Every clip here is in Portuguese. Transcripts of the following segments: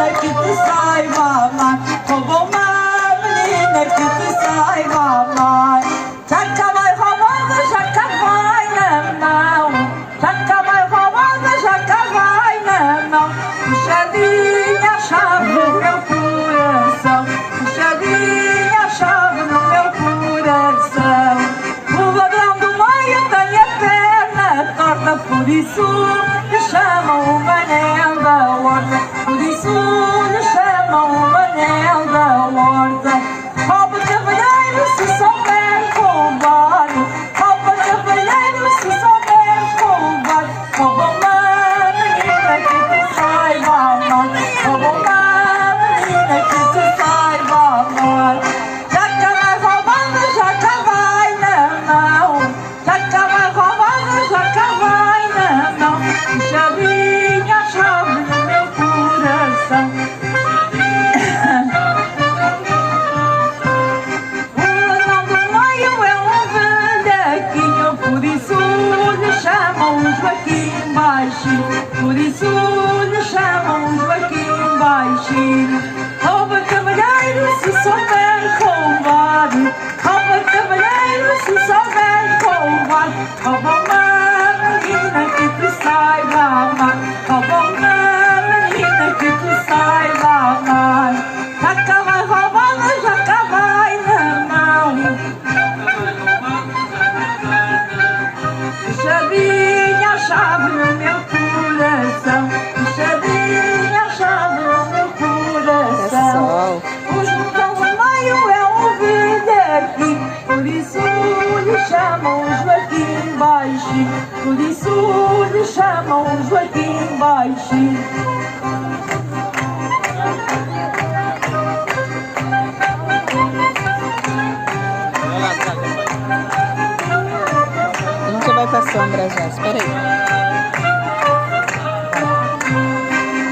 menina que te saiba amar, roubou uma menina que te saiba amar. Jaca vai roubada, jaca vai na mão, jaca vai roubada, jaca vai na mão. Puxadinha a chave no meu coração, puxadinha a chave no meu coração. O ladrão do meio tem a perna torta, por isso lhe chamam o Manel da Horta, por isso lhe chamam o Manel da Horta. Rouba cavalheiro se souber roubar, rouba cavalheiro se souber roubar. Rouba uma menina que te saiba amar, rouba uma menina que te saiba amar. Jaca vai roubada, jaca vai na mão, jaca vai roubada, jaca vai na mão. Puxadinha a chave no meu coração. O ladrão do meio é um velhaquinho, por isso lhe chamam Joaquim Baixinho, por isso lhe chamam Joaquim Baixinho. Rouba cavalheiro se souber roubar, rouba cavalheiro se souber roubar. Rouba uma menina que te saiba amar, rouba uma menina que te saiba amar. Jaca vai roubada, jaca vai na mão, puxadinha a chave no meu coração, puxadinha a chave no meu coração. O João do meio é um velhaquinho, por isso lhe chamam Joaquim Baixinho, por isso lhe chamam Joaquim Baixinho. A gente vai pra sombra já, espera aí.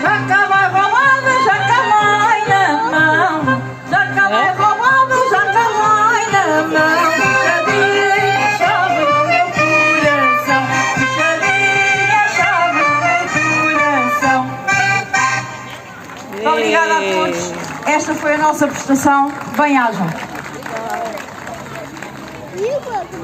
Jaca vai roubada, jaca vai na mão, jaca vai roubada, jaca vai na mão. Puxadinha a chave no meu coração, puxadinha a chave no meu coração. Muito obrigada a todos. Esta foi a nossa prestação. Bem-ajam.